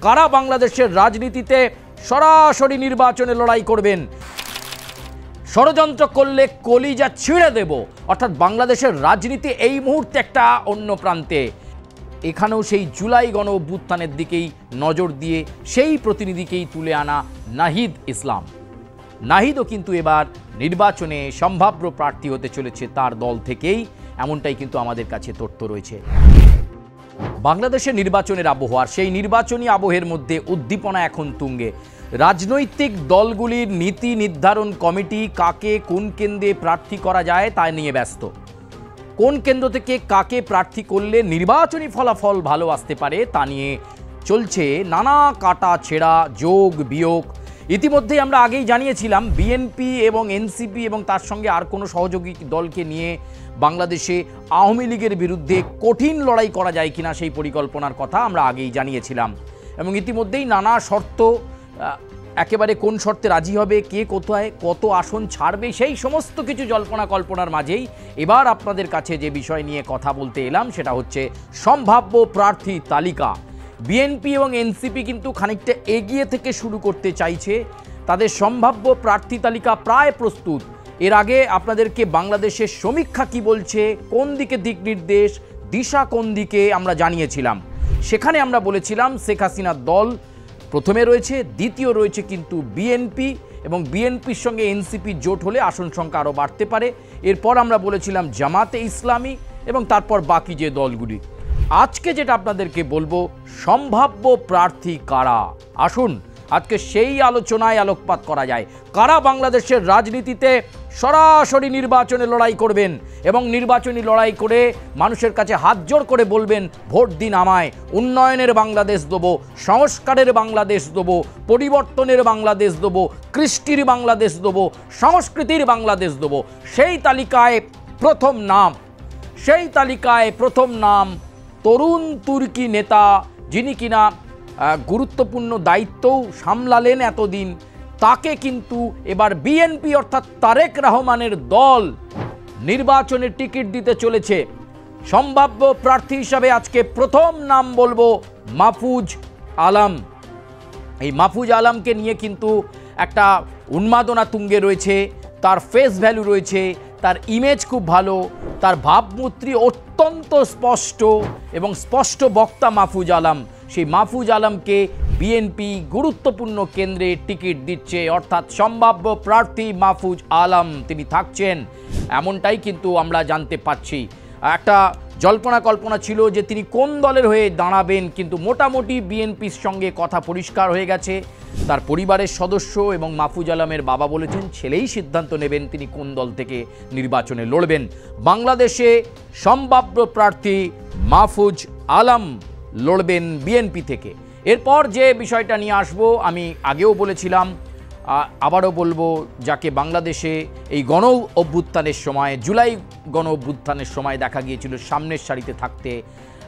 কারা বাংলাদেশের রাজনীতিতে সরাসরি নির্বাচনে লড়াই করবেন, ষড়যন্ত্র করলে কলিজা ছিঁড়ে দেব, অর্থাৎ বাংলাদেশের রাজনীতি এই মুহূর্তে একটা অন্য প্রান্তে। এখানেও সেই জুলাই গণ অভ্যুত্থানের দিকেই নজর দিয়ে সেই প্রতিনিধিকেই তুলে আনা নাহিদ ইসলাম। নাহিদও কিন্তু এবার নির্বাচনে সম্ভাব্য প্রার্থী হতে চলেছে তার দল থেকেই, এমনটাই কিন্তু আমাদের কাছে তথ্য রয়েছে। বাংলাদেশের নির্বাচনের আবহাওয়ার সেই নির্বাচনী আবহের মধ্যে উদ্দীপনা এখন তুঙ্গে। রাজনৈতিক দলগুলির নীতি নির্ধারণ কমিটি কাকে কোন কেন্দ্রে প্রার্থী করা যায় তা নিয়ে ব্যস্ত। কোন কেন্দ্র থেকে কাকে প্রার্থী করলে নির্বাচনী ফলাফল ভালো আসতে পারে তা নিয়ে চলছে নানা কাটা ছেঁড়া যোগ বিয়োগ। ইতিমধ্যেই আমরা আগেই জানিয়েছিলাম বিএনপি এবং এনসিপি এবং তার সঙ্গে আর কোনো সহযোগী দলকে নিয়ে বাংলাদেশে আওয়ামী লীগের বিরুদ্ধে কঠিন লড়াই করা যায় কিনা সেই পরিকল্পনার কথা আমরা আগেই জানিয়েছিলাম। এবং ইতিমধ্যেই নানা শর্ত, একেবারে কোন শর্তে রাজি হবে, কে কোথায় কত আসন ছাড়বে, সেই সমস্ত কিছু জল্পনা কল্পনার মাঝেই এবার আপনাদের কাছে যে বিষয় নিয়ে কথা বলতে এলাম সেটা হচ্ছে সম্ভাব্য প্রার্থী তালিকা। বিএনপি এবং এনসিপি কিন্তু খানিকটা এগিয়ে থেকে শুরু করতে চাইছে, তাদের সম্ভাব্য প্রার্থী তালিকা প্রায় প্রস্তুত। এর আগে আপনাদেরকে বাংলাদেশের সমীক্ষা কি বলছে, কোন দিকে দিক নির্দেশ, দিশা কোন দিকে আমরা জানিয়েছিলাম। সেখানে আমরা বলেছিলাম শেখ হাসিনার দল প্রথমে রয়েছে, দ্বিতীয় রয়েছে কিন্তু বিএনপি, এবং বিএনপির সঙ্গে এনসিপি জোট হলে আসন সংখ্যা আরও বাড়তে পারে। এরপর আমরা বলেছিলাম জামাতে ইসলামী এবং তারপর বাকি যে দলগুলি। আজকে যেটা আপনাদেরকে বলবো সম্ভাব্য প্রার্থী কারা, আসুন আজকে সেই আলোচনায় আলোকপাত করা যায়। কারা বাংলাদেশের রাজনীতিতে সরাসরি নির্বাচনে লড়াই করবেন এবং নির্বাচনী লড়াই করে মানুষের কাছে হাত জোড় করে বলবেন ভোট দিন আমায়, উন্নয়নের বাংলাদেশ দেবো, সংস্কারের বাংলাদেশ দেবো, পরিবর্তনের বাংলাদেশ দেবো, কৃষ্টির বাংলাদেশ দেবো, সংস্কৃতির বাংলাদেশ দেবো। সেই তালিকায় প্রথম নাম তরুণ তুর্কি নেতা, যিনি কিনা গুরুত্বপূর্ণ দায়িত্বও সামলালেন এতদিন, তাকে কিন্তু এবার বিএনপি অর্থাৎ তারেক রহমানের দল নির্বাচনের টিকিট দিতে চলেছে। সম্ভাব্য প্রার্থী হিসাবে আজকে প্রথম নাম বলবো মাহফুজ আলম। এই মাহফুজ আলমকে নিয়ে কিন্তু একটা উন্মাদনা তুঙ্গে রয়েছে, তার ফেস ভ্যালু রয়েছে, তার ইমেজ খুব ভালো, তার ভাবমূর্তি অত্যন্ত স্পষ্ট এবং স্পষ্ট বক্তা মাহফুজ আলম। সেই মাহফুজ আলমকে বিএনপি গুরুত্বপূর্ণ কেন্দ্রে টিকিট দিচ্ছে, অর্থাৎ সম্ভাব্য প্রার্থী মাহফুজ আলম তিনি থাকছেন, এমনটাই কিন্তু আমরা জানতে পাচ্ছি। একটা জল্পনা কল্পনা ছিল যে তিনি কোন দলের হয়ে দাঁড়াবেন, কিন্তু মোটামুটি বিএনপির সঙ্গে কথা পরিষ্কার হয়ে গেছে। তার পরিবারের সদস্য এবং মাহফুজ আলমের বাবা বলেছেন ছেলেই সিদ্ধান্ত নেবেন তিনি কোন দল থেকে নির্বাচনে লড়বেন। বাংলাদেশে সম্ভাব্য প্রার্থী মাহফুজ আলম লড়বেন বিএনপি থেকে। এরপর যে বিষয়টা নিয়ে আসবো, আমি আগেও বলেছিলাম আবারও বলবো, যাকে বাংলাদেশে এই গণ অভ্যুত্থানের সময়, জুলাই গণ অভ্যুত্থানের সময় দেখা গিয়েছিল সামনের সারিতে থাকতে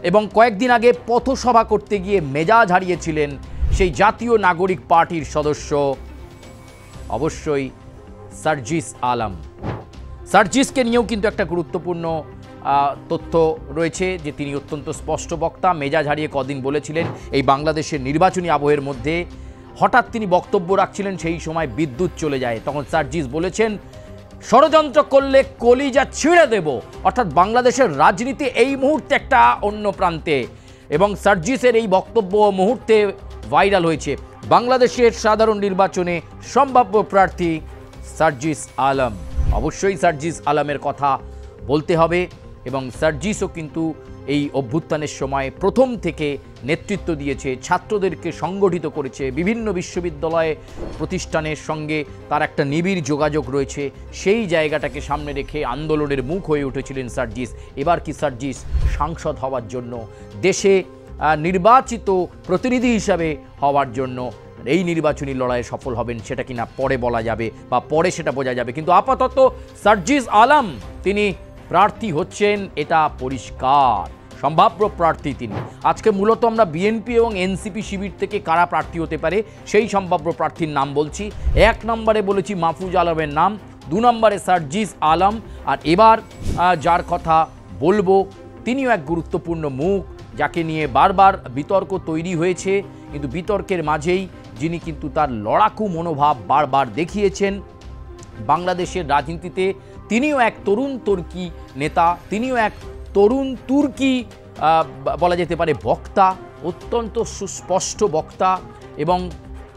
এবং কয়েকদিন আগে পথসভা করতে গিয়ে মেজাজ হারিয়েছিলেন সেই জাতীয় নাগরিক পার্টির সদস্য অবশ্যই সার্জিস আলম। সার্জিসকে নিয়েও কিন্তু একটা গুরুত্বপূর্ণ তথ্য রয়েছে যে তিনি অত্যন্ত স্পষ্ট বক্তা, মেজাজ হারিয়ে কদিন বলেছিলেন এই বাংলাদেশের নির্বাচনী আবহের মধ্যে হঠাৎ তিনি বক্তব্য রাখছিলেন, সেই সময় বিদ্যুৎ চলে যায়, তখন সার্জিস বলেছেন ষড়যন্ত্র করলে কলিজা ছিঁড়ে দেব, অর্থাৎ বাংলাদেশের রাজনীতি এই মুহূর্তে একটা অন্য প্রান্তে। এবং সার্জিসের এই বক্তব্য মুহূর্তে ভাইরাল হয়েছে। বাংলাদেশের সাধারণ নির্বাচনে সম্ভাব্য প্রার্থী সার্জিস আলম, অবশ্যই সার্জিস আলমের কথা বলতে হবে। এবং সার্জিসও কিন্তু এই অভ্যুত্থানের সময় প্রথম থেকে নেতৃত্ব দিয়েছে, ছাত্রদেরকে সংগঠিত করেছে, বিভিন্ন বিশ্ববিদ্যালয় প্রতিষ্ঠানের সঙ্গে তার একটা নিবিড় যোগাযোগ রয়েছে, সেই জায়গাটাকে সামনে রেখে আন্দোলনের মুখ হয়ে উঠেছিলেন সার্জিস। এবার কি সার্জিস সাংসদ হওয়ার জন্য, দেশে নির্বাচিত প্রতিনিধি হিসাবে হওয়ার জন্য এই নির্বাচনী লড়াইয়ে সফল হবেন সেটা কিনা পরে বলা যাবে বা পরে সেটা বোঝা যাবে, কিন্তু আপাতত সার্জিস আলম তিনি প্রার্থী হচ্ছেন, এটা পরিষ্কার সম্ভাব্য প্রার্থী তিনি। আজকে মূলত আমরা বিএনপি এবং এনসিপি শিবির থেকে কারা প্রার্থী হতে পারে সেই সম্ভাব্য প্রার্থীর নাম বলছি। 1 নম্বরে বলেছি মাহফুজ আলমের নাম, 2 নম্বরে সার্জিস আলম, আর এবার যার কথা বলবো তিনিও এক গুরুত্বপূর্ণ মুখ, যাকে নিয়ে বারবার বিতর্ক তৈরি হয়েছে, কিন্তু বিতর্কের মাঝেই যিনি কিন্তু তার লড়াকু মনোভাব বারবার দেখিয়েছেন বাংলাদেশের রাজনীতিতে। তিনিও এক তরুণ তুর্কি নেতা, তিনিও এক তরুণ তুর্কি বলা যেতে পারে বক্তা, অত্যন্ত সুস্পষ্ট বক্তা, এবং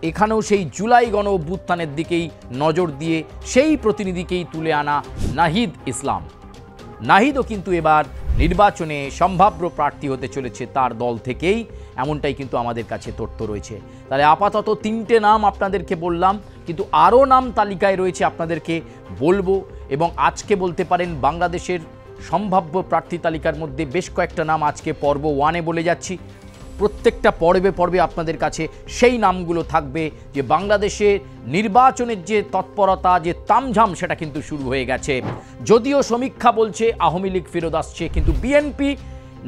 এখানেও সেই জুলাই গণ অভ্যুত্থানের দিকেই নজর দিয়ে সেই প্রতিনিধিকেই তুলে আনা নাহিদ ইসলাম। নাহিদও কিন্তু এবার নির্বাচনে সম্ভাব্য প্রার্থী হতে চলেছে তার দল থেকেই, এমনটাই কিন্তু আমাদের কাছে তথ্য রয়েছে। তাহলে আপাতত 3টে নাম আপনাদেরকে বললাম, কিন্তু আরও নাম তালিকায় রয়েছে, আপনাদেরকে বলবো। এবং আজকে বলতে পারেন বাংলাদেশের সম্ভাব্য প্রার্থী তালিকার মধ্যে বেশ কয়েকটা নাম আজকে পর্ব 1-এ বলে যাচ্ছি। প্রত্যেকটা পর্বে পর্বে আপনাদের কাছে সেই নামগুলো থাকবে যে বাংলাদেশে নির্বাচনের যে তৎপরতা, যে তামঝাম, সেটা কিন্তু শুরু হয়ে গেছে। যদিও সমীক্ষা বলছে আওয়ামী লীগ ফেরত আসছে, কিন্তু বিএনপি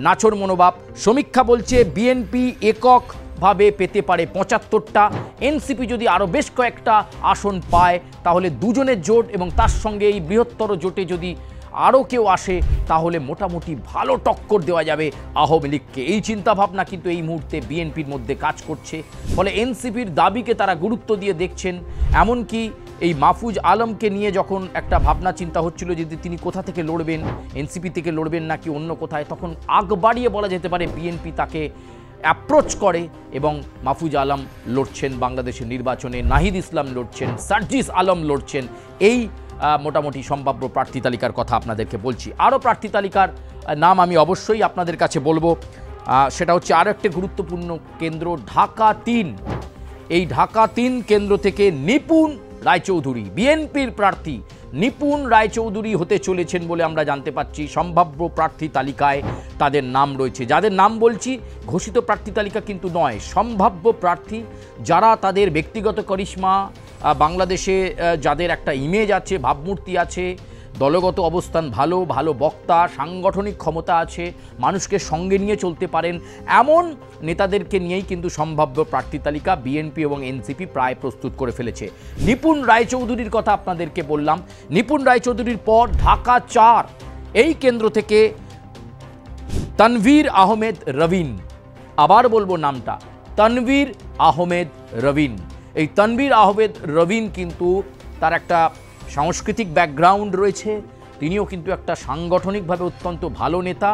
নাছোড় মনোভাব। সমীক্ষা বলছে বিএনপি এককভাবে পেতে পারে 75টা, এনসিপি যদি আরও বেশ কয়েকটা আসন পায় তাহলে দুজনের জোট, এবং তার সঙ্গে এই বৃহত্তর জোটে যদি আরও কেউ আসে তাহলে মোটামুটি ভালো টক্কর দেওয়া যাবে আওয়ামী লীগকে। এই চিন্তাভাবনা কিন্তু এই মুহূর্তে বিএনপির মধ্যে কাজ করছে। ফলে এনসিপির দাবিকে তারা গুরুত্ব দিয়ে দেখছেন। এমনকি এই মাহফুজ আলমকে নিয়ে যখন একটা ভাবনা চিন্তা হচ্ছিল যে তিনি কোথা থেকে লড়বেন, এনসিপি থেকে লড়বেন নাকি অন্য কোথায়, তখন আগ বাড়িয়ে বলা যেতে পারে বিএনপি তাকে অ্যাপ্রোচ করে এবং মাহফুজ আলম লড়ছেন বাংলাদেশের নির্বাচনে, নাহিদ ইসলাম লড়ছেন, সার্জিস আলম লড়ছেন। এই মোটামুটি সম্ভাব্য প্রার্থী তালিকার কথা আপনাদেরকে বলছি। আরও প্রার্থী তালিকার নাম আমি অবশ্যই আপনাদের কাছে বলবো। সেটা হচ্ছে আরও একটা গুরুত্বপূর্ণ কেন্দ্র, ঢাকা 3। এই ঢাকা 3 কেন্দ্র থেকে নিপুণ রায়চৌধুরী, বিএনপির প্রার্থী নিপুণ রায়চৌধুরী হতে চলেছেন বলে আমরা জানতে পাচ্ছি। সম্ভাব্য প্রার্থী তালিকায় তাদের নাম রয়েছে। যাদের নাম বলছি ঘোষিত প্রার্থী তালিকা কিন্তু নয়, সম্ভাব্য প্রার্থী যারা তাদের ব্যক্তিগত করিশ্মা, বাংলাদেশে যাদের একটা ইমেজ আছে, ভাবমূর্তি আছে, দলগত অবস্থান ভালো, ভালো বক্তা, সাংগঠনিক ক্ষমতা আছে, মানুষকে সঙ্গে নিয়ে চলতে পারেন, এমন নেতাদেরকে নিয়েই কিন্তু সম্ভাব্য প্রার্থী তালিকা বিএনপি এবং এনসিপি প্রায় প্রস্তুত করে ফেলেছে। নিপুণ রায়চৌধুরীর কথা আপনাদেরকে বললাম। নিপুণ রায়চৌধুরীর পর ঢাকা 4 এই কেন্দ্র থেকে তানভীর আহমেদ রবিন। আবার বলবো নামটা, তানভীর আহমেদ রবিন। এই তানভীর আহমেদ রবিন কিন্তু তার একটা সাংস্কৃতিক ব্যাকগ্রাউন্ড রয়েছে, তিনিও কিন্তু একটা সাংগঠনিকভাবে অত্যন্ত ভালো নেতা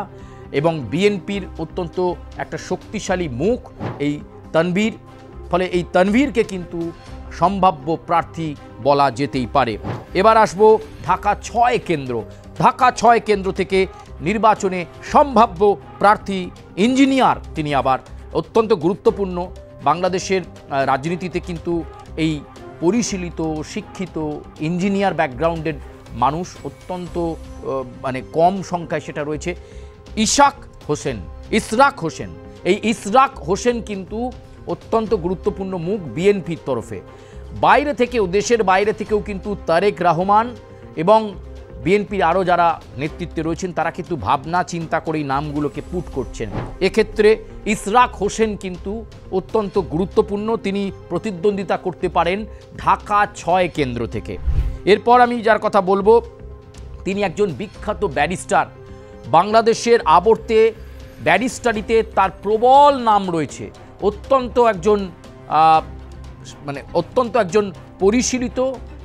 এবং বিএনপির অত্যন্ত একটা শক্তিশালী মুখ এই তানভীর। ফলে এই তানভীরকে কিন্তু সম্ভাব্য প্রার্থী বলা যেতেই পারে। এবার আসবো ঢাকা 6 কেন্দ্র। ঢাকা 6 কেন্দ্র থেকে নির্বাচনে সম্ভাব্য প্রার্থী ইঞ্জিনিয়ার, তিনি আবার অত্যন্ত গুরুত্বপূর্ণ। বাংলাদেশের রাজনীতিতে কিন্তু এই পরিশীলিত, শিক্ষিত, ইঞ্জিনিয়ার ব্যাকগ্রাউন্ডের মানুষ অত্যন্ত মানে কম সংখ্যায় সেটা রয়েছে। ইশরাক হোসেন, এই ইশরাক হোসেন কিন্তু অত্যন্ত গুরুত্বপূর্ণ মুখ বিএনপির তরফে। বাইরে থেকেও, দেশের বাইরে থেকেও কিন্তু তারেক রহমান এবং বিএনপির আরও যারা নেতৃত্বে রয়েছেন তারা কিন্তু ভাবনা চিন্তা করেই নামগুলোকে পুট করছেন। এক্ষেত্রে ইশরাক হোসেন কিন্তু অত্যন্ত গুরুত্বপূর্ণ, তিনি প্রতিদ্বন্দ্বিতা করতে পারেন ঢাকা 6 কেন্দ্র থেকে। এরপর আমি যার কথা বলবো তিনি একজন বিখ্যাত ব্যারিস্টার। বাংলাদেশের আবর্তে ব্যারিস্টারিতে তার প্রবল নাম রয়েছে। অত্যন্ত একজন পরিশীলিত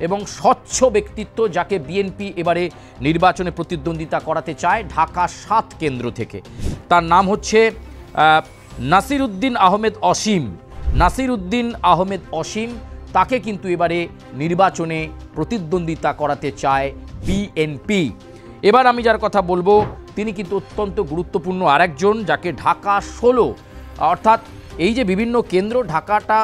এবং স্বচ্ছ ব্যক্তিত্ব, যাকে বিএনপি এবারে নির্বাচনে প্রতিদ্বন্দ্বিতা করাতে চায় ঢাকা 7 কেন্দ্র থেকে। তার নাম হচ্ছে নাসিরউদ্দিন আহমেদ অসীম। তাকে কিন্তু এবারে নির্বাচনে প্রতিদ্বন্দ্বিতা করাতে চায় বিএনপি। এবার আমি যার কথা বলবো তিনি কিন্তু অত্যন্ত গুরুত্বপূর্ণ আরেকজন, যাকে ঢাকা 16, অর্থাৎ এই যে বিভিন্ন কেন্দ্র, ঢাকাটা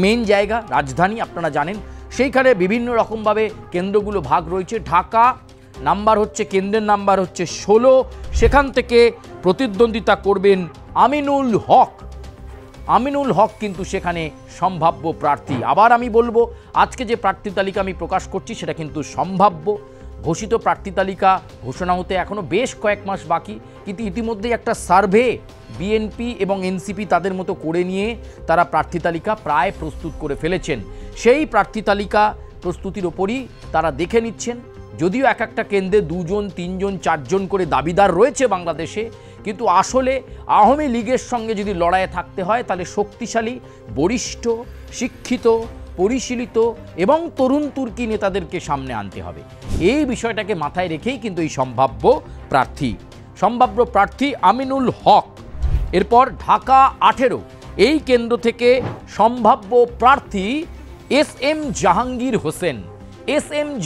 মেন জায়গা, রাজধানী আপনারা জানেন, সেইখানে বিভিন্ন রকমভাবে কেন্দ্রগুলো ভাগ রয়েছে। ঢাকা নাম্বার হচ্ছে, কেন্দ্রের নাম্বার হচ্ছে 16, সেখান থেকে প্রতিদ্বন্দ্বিতা করবেন আমিনুল হক কিন্তু সেখানে সম্ভাব্য প্রার্থী। আবার আমি বলবো আজকে যে প্রার্থী তালিকা আমি প্রকাশ করছি সেটা কিন্তু সম্ভাব্য। ঘোষিত প্রার্থী তালিকা ঘোষণা হতে এখনও বেশ কয়েক মাস বাকি, কিন্তু ইতিমধ্যেই একটা সার্ভে বিএনপি এবং এনসিপি তাদের মতো করে নিয়ে তারা প্রার্থী তালিকা প্রায় প্রস্তুত করে ফেলেছেন। সেই প্রার্থী তালিকা প্রস্তুতির ওপরই তারা দেখে নিচ্ছেন। যদিও এক একটা কেন্দ্রে 2 জন 3 জন 4 জন করে দাবিদার রয়েছে বাংলাদেশে, কিন্তু আসলে আওয়ামী লীগের সঙ্গে যদি লড়াইয়ে থাকতে হয় তাহলে শক্তিশালী, বরিষ্ঠ, শিক্ষিত, পরিশীলিত এবং তরুণ তুর্কি নেতাদেরকে সামনে আনতে হবে। এই বিষয়টাকে মাথায় রেখেই কিন্তু এই সম্ভাব্য প্রার্থী আমিনুল হক। এরপর ঢাকা 18 এই কেন্দ্র থেকে সম্ভাব্য প্রার্থী এস.এম.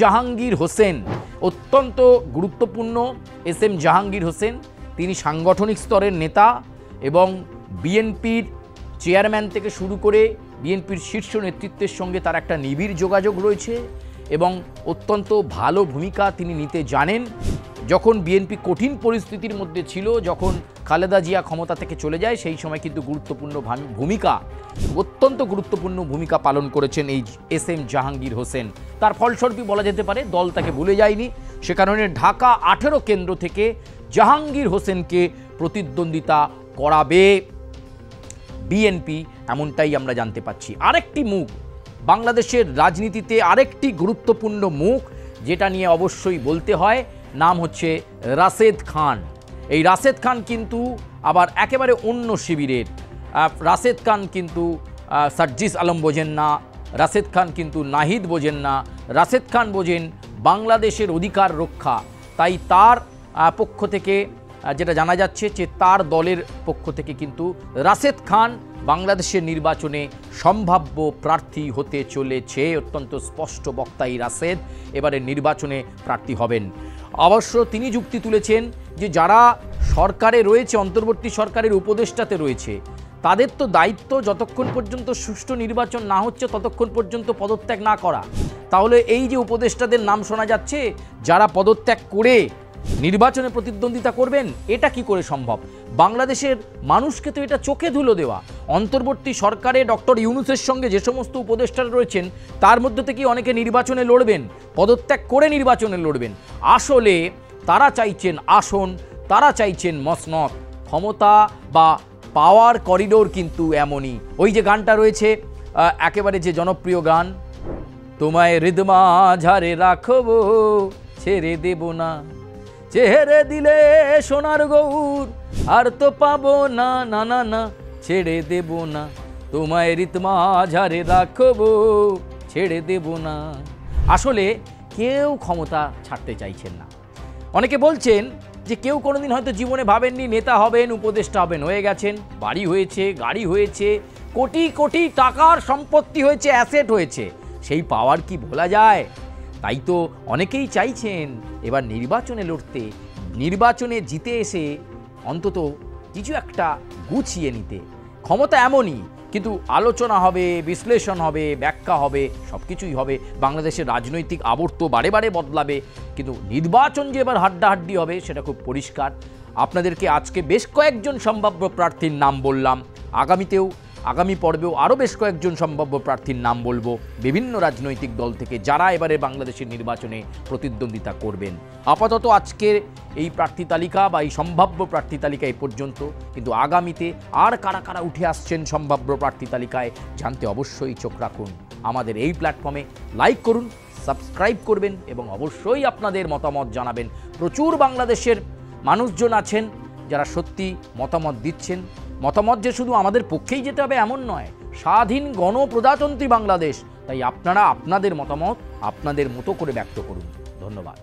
জাহাঙ্গীর হোসেন অত্যন্ত গুরুত্বপূর্ণ। এস.এম. জাহাঙ্গীর হোসেন তিনি সাংগঠনিক স্তরের নেতা এবং বিএনপির চেয়ারম্যান থেকে শুরু করে বিএনপির শীর্ষ নেতৃত্বের সঙ্গে তার একটা নিবিড় যোগাযোগ রয়েছে এবং অত্যন্ত ভালো ভূমিকা তিনি নিতে জানেন। যখন বিএনপি কঠিন পরিস্থিতির মধ্যে ছিল, যখন খালেদা জিয়া ক্ষমতা থেকে চলে যায়, সেই সময় কিন্তু অত্যন্ত গুরুত্বপূর্ণ ভূমিকা পালন করেছেন এই এস.এম. জাহাঙ্গীর হোসেন। তার ফলস্বরূপই বলা যেতে পারে দল তাকে ভুলে যায়নি। সে কারণে ঢাকা 18 কেন্দ্র থেকে জাহাঙ্গীর হোসেনকে প্রতিদ্বন্দ্বিতা করাবে বিএনপি, এমনটাই আমরা জানতে পাচ্ছি। আরেকটি মুখ বাংলাদেশের রাজনীতিতে, আরেকটি গুরুত্বপূর্ণ মুখ যেটা নিয়ে অবশ্যই বলতে হয়, নাম হচ্ছে রাশেদ খান। এই রাশেদ খান কিন্তু আবার একেবারে অন্য শিবিরের। রাশেদ খান কিন্তু সার্জিস আলম বোঝেন না, রাশেদ খান কিন্তু নাহিদ বোঝেন না, রাশেদ খান বোঝেন বাংলাদেশের অধিকার রক্ষা। তাই তার পক্ষ থেকে যেটা জানা যাচ্ছে যে তার দলের পক্ষ থেকে কিন্তু রাশেদ খান বাংলাদেশের নির্বাচনে সম্ভাব্য প্রার্থী হতে চলেছে। অত্যন্ত স্পষ্ট বক্তা এই রাশেদ এবারে নির্বাচনে প্রার্থী হবেন। অবশ্য তিনি যুক্তি তুলেছেন যে যারা সরকারে রয়েছে, অন্তর্বর্তী সরকারের উপদেষ্টাতে রয়েছে, তাদের তো দায়িত্ব যতক্ষণ পর্যন্ত সুষ্ঠু নির্বাচন না হচ্ছে ততক্ষণ পর্যন্ত পদত্যাগ না করা। তাহলে এই যে উপদেষ্টাদের নাম শোনা যাচ্ছে যারা পদত্যাগ করে নির্বাচনে প্রতিদ্বন্দ্বিতা করবেন, এটা কি করে সম্ভব? বাংলাদেশের মানুষকে তো এটা চোখে ধুলো দেওয়া। অন্তর্বর্তী সরকারে ডক্টর ইউনূসের সঙ্গে যে সমস্ত উপদেষ্টারা রয়েছেন তার মধ্যে থেকে অনেকে নির্বাচনে লড়বেন, পদত্যাগ করে নির্বাচনে লড়বেন। আসলে তারা চাইছেন আসন, তারা চাইছেন মসনদ। ক্ষমতা বা পাওয়ার করিডোর কিন্তু এমনই। ওই যে গানটা রয়েছে, একেবারে যে জনপ্রিয় গান, তোমায় হৃদমা ঝাড়ে রাখবো ছেড়ে দেব না, ছেড়ে দিলে সোনার গৌর আর তো পাবো না, না না না ছেড়ে দেব না, তোমায় হৃদমা ঝাড়ে রাখবো ছেড়ে দেব না। আসলে কেউ ক্ষমতা ছাড়তে চাইছেন না। অনেকে বলছেন যে কেউ কোনোদিন হয়তো জীবনে ভাবেননি নেতা হবেন, উপদেষ্টা হবেন, হয়ে গেছেন, বাড়ি হয়েছে, গাড়ি হয়েছে, কোটি কোটি টাকার সম্পত্তি হয়েছে, অ্যাসেট হয়েছে, সেই পাওয়ার কি ভোলা যায়? তাই তো অনেকেই চাইছেন এবার নির্বাচনে লড়তে, নির্বাচনে জিতে এসে অন্তত কিছু একটা গুছিয়ে নিতে। ক্ষমতা এমনই, কিন্তু আলোচনা হবে, বিশ্লেষণ হবে, ব্যাখ্যা হবে, সব কিছুই হবে। বাংলাদেশের রাজনৈতিক আবর্ত বারে বারে বদলাবে, কিন্তু নির্বাচন যে এবার হাড্ডাহাড্ডি হবে সেটা খুব পরিষ্কার। আপনাদেরকে আজকে বেশ কয়েকজন সম্ভাব্য প্রার্থীর নাম বললাম, আগামী পর্বেও আরও বেশ কয়েকজন সম্ভাব্য প্রার্থীর নাম বলবো বিভিন্ন রাজনৈতিক দল থেকে, যারা এবারে বাংলাদেশের নির্বাচনে প্রতিদ্বন্দ্বিতা করবেন। আপাতত আজকের এই প্রার্থী তালিকা বা এই সম্ভাব্য প্রার্থী তালিকা এই পর্যন্ত, কিন্তু আগামীতে আর কারা কারা উঠে আসছেন সম্ভাব্য প্রার্থী তালিকায় জানতে অবশ্যই চোখ রাখুন আমাদের এই প্ল্যাটফর্মে। লাইক করুন, সাবস্ক্রাইব করবেন এবং অবশ্যই আপনাদের মতামত জানাবেন। প্রচুর বাংলাদেশের মানুষজন আছেন যারা সত্যি মতামত দিচ্ছেন। মতামত যে শুধু আমাদের পক্ষেই যেতে হবে এমন নয়, স্বাধীন গণপ্রজাতন্ত্রী বাংলাদেশ, তাই আপনারা আপনাদের মতামত আপনাদের মতো করে ব্যক্ত করুন। ধন্যবাদ।